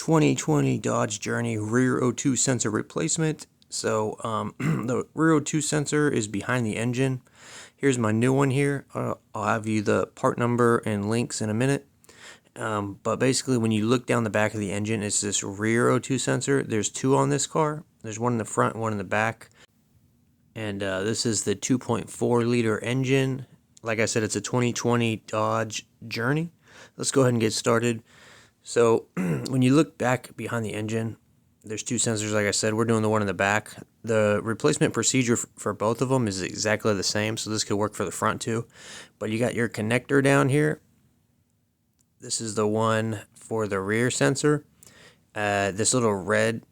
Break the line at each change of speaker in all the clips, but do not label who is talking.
2020 Dodge Journey rear O2 sensor replacement. So the rear O2 sensor is behind the engine. Here's my new one here. I'll have you the part number and links in a minute. But basically when you look down the back of the engine, it's this rear O2 sensor. There's two on this car. There's one in the front and one in the back. And this is the 2.4 liter engine. Like I said, it's a 2020 Dodge Journey. Let's go ahead and get started. So when you look back behind the engine, there's two sensors. Like I said, we're doing the one in the back. The replacement procedure for both of them is exactly the same, so this could work for the front too. But you got your connector down here. This is the one for the rear sensor. This little red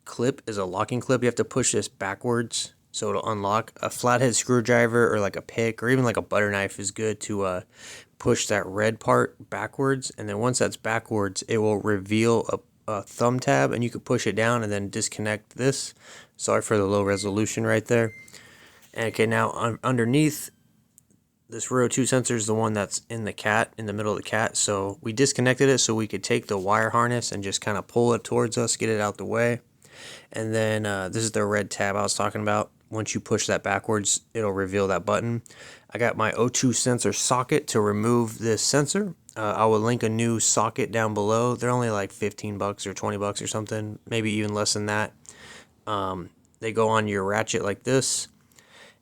clip is a locking clip. You have to push this backwards so it'll unlock. A flathead screwdriver or like a pick or even like a butter knife is good to push that red part backwards. And then once that's backwards, it will reveal a thumb tab, and you can push it down and then disconnect this. Sorry for the low resolution right there. And okay, now underneath this rear O2 sensor is the one that's in the middle of the cat. So we disconnected it so we could take the wire harness and just kind of pull it towards us, get it out the way. And then this is the red tab I was talking about. Once you push that backwards, it'll reveal that button. I got my O2 sensor socket to remove this sensor. I will link a new socket down below. They're only like 15 bucks or 20 bucks or something, maybe even less than that. They go on your ratchet like this,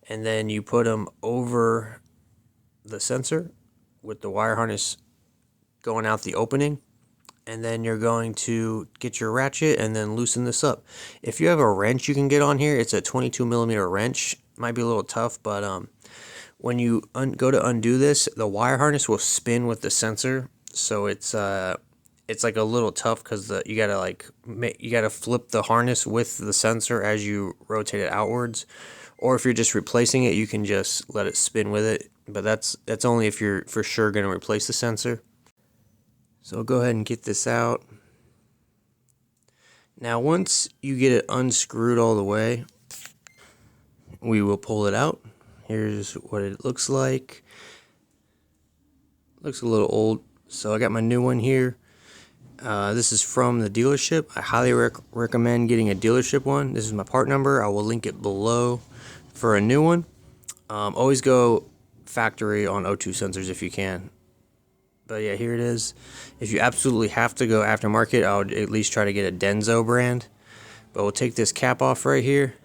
and then you put them over the sensor with the wire harness going out the opening. And then you're going to get your ratchet and then loosen this up. If you have a wrench you can get on here, it's a 22 millimeter wrench. Might be a little tough, but when you go to undo this, the wire harness will spin with the sensor. So it's like a little tough because you gotta flip the harness with the sensor as you rotate it outwards. Or if you're just replacing it, you can just let it spin with it. But that's only if you're for sure gonna replace the sensor. So go ahead and get this out. Now once you get it unscrewed all the way, we will pull it out. Here's what it looks like. Looks a little old, so I got my new one here. This is from the dealership. I highly recommend getting a dealership one. This is my part number. I will link it below for a new one. Always go factory on O2 sensors if you can. But yeah, here it is. If you absolutely have to go aftermarket, I would at least try to get a Denso brand. But we'll take this cap off right here.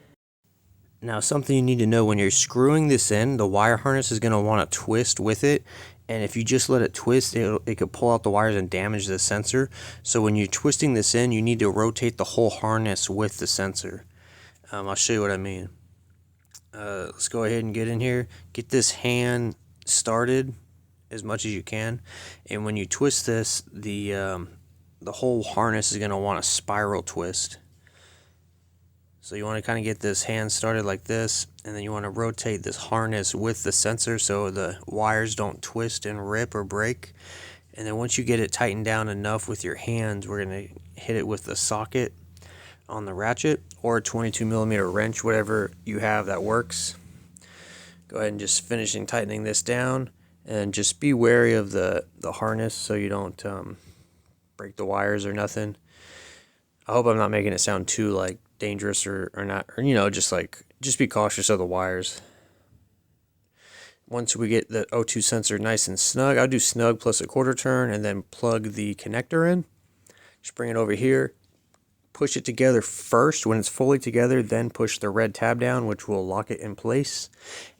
Now, something you need to know when you're screwing this in, the wire harness is going to want to twist with it. And if you just let it twist, it could pull out the wires and damage the sensor. So when you're twisting this in, you need to rotate the whole harness with the sensor. I'll show you what I mean. Let's go ahead and get in here. Get this hand started as much as you can, and when you twist this, the whole harness is going to want a spiral twist. So you want to kind of get this hand started like this, and then you want to rotate this harness with the sensor so the wires don't twist and rip or break. And then once you get it tightened down enough with your hands, we're going to hit it with the socket on the ratchet or a 22 millimeter wrench, whatever you have that works. Go ahead and just finishing tightening this down. And just be wary of the harness so you don't break the wires or nothing. I hope I'm not making it sound too like dangerous or not, or just be cautious of the wires. Once we get the O2 sensor nice and snug, I'll do snug plus a quarter turn and then plug the connector in. Just bring it over here. Push it together first. When it's fully together, then push the red tab down, which will lock it in place.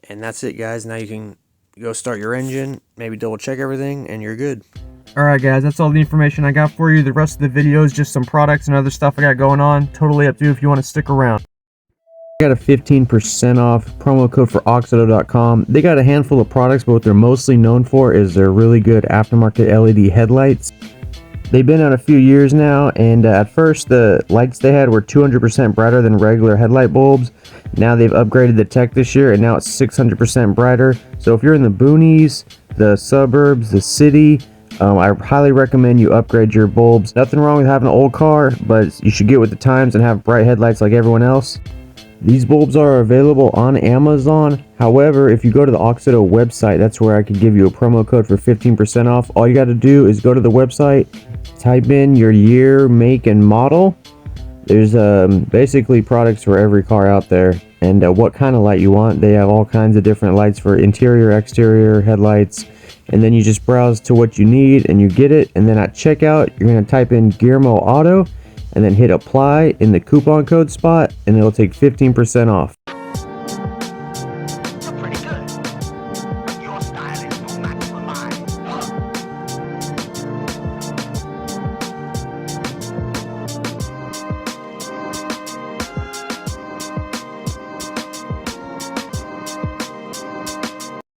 And that's it, guys. Now you can go start your engine, maybe double check everything, and you're good.
Alright guys, that's all the information I got for you. The rest of the video is just some products and other stuff I got going on. Totally up to you if you want to stick around. I got a 15% off promo code for AUXITO.com. They got a handful of products, but what they're mostly known for is their really good aftermarket LED headlights. They've been out a few years now, and at first the lights they had were 200% brighter than regular headlight bulbs. Now they've upgraded the tech this year, and now it's 600% brighter. So if you're in the boonies, the suburbs, the city, I highly recommend you upgrade your bulbs. Nothing wrong with having an old car, but you should get with the times and have bright headlights like everyone else. These bulbs are available on Amazon. However, if you go to the AUXITO website, that's where I could give you a promo code for 15% off. All you got to do is go to the website, type in your year, make, and model. There's basically products for every car out there, and what kind of light you want. They have all kinds of different lights for interior, exterior, headlights, and then you just browse to what you need and you get it. And then at checkout, you're going to type in GearmoAuto and then hit apply in the coupon code spot, and it'll take 15% off.